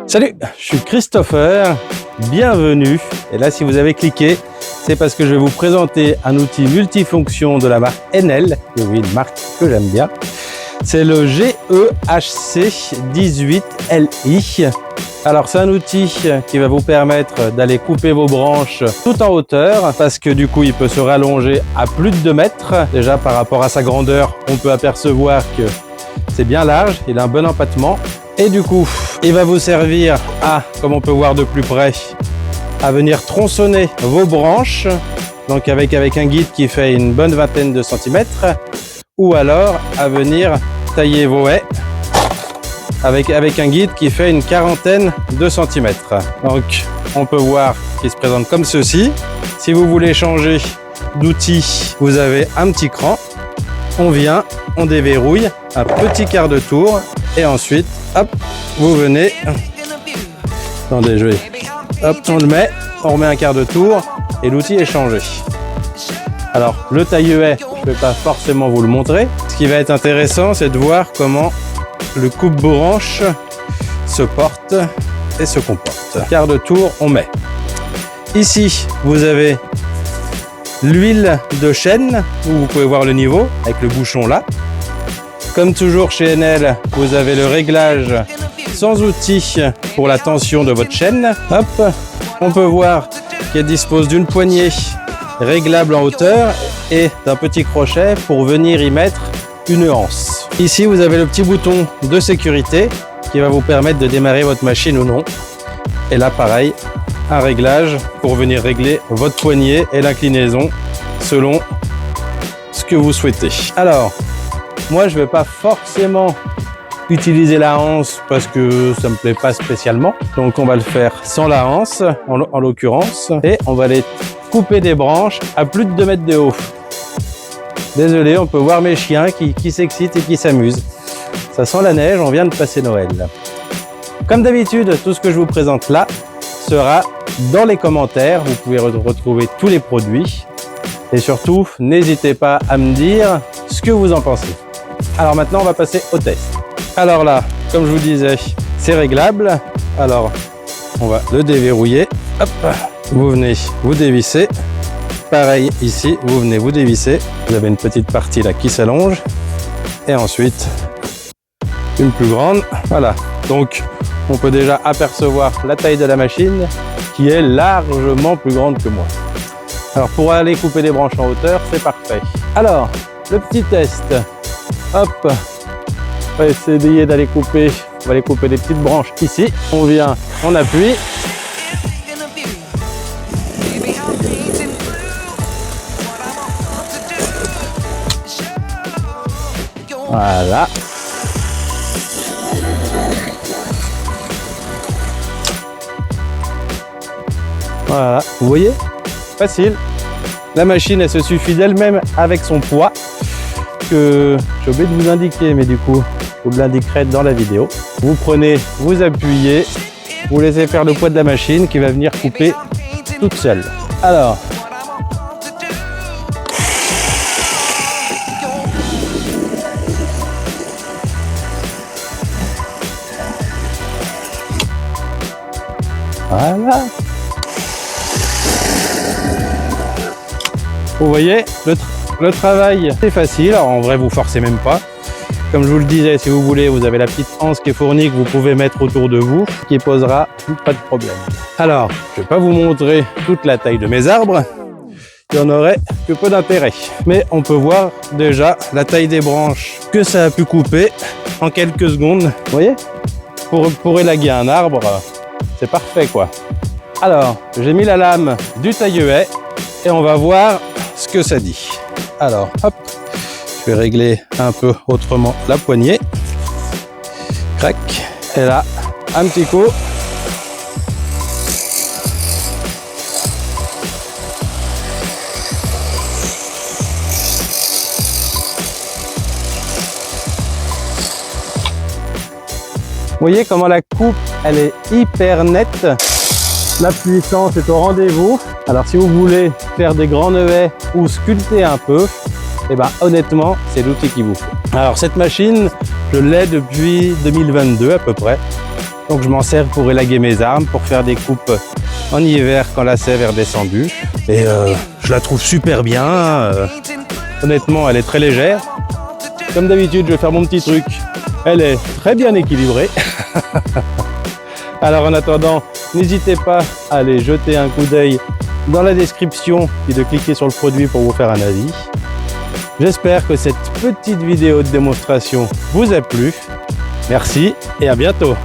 Salut, je suis Christopher, bienvenue. Et là, si vous avez cliqué, c'est parce que je vais vous présenter un outil multifonction de la marque Enel, oui, une marque que j'aime bien. C'est le GEHC18Li. Alors, c'est un outil qui va vous permettre d'aller couper vos branches tout en hauteur, parce que du coup, il peut se rallonger à plus de 2 mètres. Déjà, par rapport à sa grandeur, on peut apercevoir que c'est bien large, il a un bon empattement. Et du coup, il va vous servir à, comme on peut voir de plus près, à venir tronçonner vos branches, donc avec un guide qui fait une bonne vingtaine de centimètres, ou alors à venir tailler vos haies avec un guide qui fait une quarantaine de centimètres. Donc, on peut voir qu'il se présente comme ceci. Si vous voulez changer d'outil, vous avez un petit cran. On vient, on déverrouille, un petit quart de tour, et ensuite, hop, vous venez. Attendez, je vais. Hop, on le met, on remet un quart de tour, et l'outil est changé. Alors, le taille-haie, je ne vais pas forcément vous le montrer. Ce qui va être intéressant, c'est de voir comment le coupe-branche se porte et se comporte. Quart de tour, on met. Ici, vous avez l'huile de chêne, où vous pouvez voir le niveau, avec le bouchon là. Comme toujours chez Enel, vous avez le réglage sans outil pour la tension de votre chaîne. Hop, on peut voir qu'elle dispose d'une poignée réglable en hauteur et d'un petit crochet pour venir y mettre une anse. Ici, vous avez le petit bouton de sécurité qui va vous permettre de démarrer votre machine ou non. Et là, pareil, un réglage pour venir régler votre poignée et l'inclinaison selon ce que vous souhaitez. Alors, moi, je ne vais pas forcément utiliser la anse parce que ça me plaît pas spécialement. Donc, on va le faire sans la anse, en l'occurrence. Et on va aller couper des branches à plus de 2 mètres de haut. Désolé, on peut voir mes chiens qui s'excitent et qui s'amusent. Ça sent la neige, on vient de passer Noël. Comme d'habitude, tout ce que je vous présente là sera dans les commentaires. Vous pouvez retrouver tous les produits. Et surtout, n'hésitez pas à me dire ce que vous en pensez. Alors maintenant, on va passer au test. Alors là, comme je vous disais, c'est réglable. Alors, on va le déverrouiller. Hop, vous venez, vous dévissez. Pareil ici, vous venez, vous dévissez. Vous avez une petite partie là qui s'allonge. Et ensuite, une plus grande. Voilà. Donc, on peut déjà apercevoir la taille de la machine qui est largement plus grande que moi. Alors, pour aller couper des branches en hauteur, c'est parfait. Alors, le petit test. Hop, on va essayer d'aller couper. On va aller couper des petites branches ici. On vient, on appuie. Voilà. Voilà, vous voyez? Facile. La machine, elle se suffit d'elle-même avec son poids que j'ai oublié de vous indiquer, mais du coup, je vous l'indiquerai dans la vidéo. Vous prenez, vous appuyez, vous laissez faire le poids de la machine qui va venir couper toute seule. Alors, voilà. Vous voyez, le travail, c'est facile. Alors, en vrai, vous forcez même pas. Comme je vous le disais, si vous voulez, vous avez la petite anse qui est fournie que vous pouvez mettre autour de vous, qui posera pas de problème. Alors, je vais pas vous montrer toute la taille de mes arbres. Il y en aurait que peu d'intérêt. Mais on peut voir déjà la taille des branches que ça a pu couper en quelques secondes. Vous voyez, pour élaguer un arbre, c'est parfait, quoi. Alors, j'ai mis la lame du taille-haie et on va voir ce que ça dit. Alors, hop, je vais régler un peu autrement la poignée. Crac. Et là, un petit coup. Vous voyez comment la coupe, elle est hyper nette. La puissance est au rendez-vous. Alors si vous voulez faire des grands nœuds ou sculpter un peu, et ben honnêtement, c'est l'outil qu'il vous faut. Alors cette machine, je l'ai depuis 2022 à peu près. Donc je m'en sers pour élaguer mes armes, pour faire des coupes en hiver quand la sève est redescendue. Et je la trouve super bien. Honnêtement, elle est très légère. Comme d'habitude, je vais faire mon petit truc. Elle est très bien équilibrée. Alors en attendant, n'hésitez pas à aller jeter un coup d'œil dans la description et de cliquer sur le produit pour vous faire un avis. J'espère que cette petite vidéo de démonstration vous a plu. Merci et à bientôt.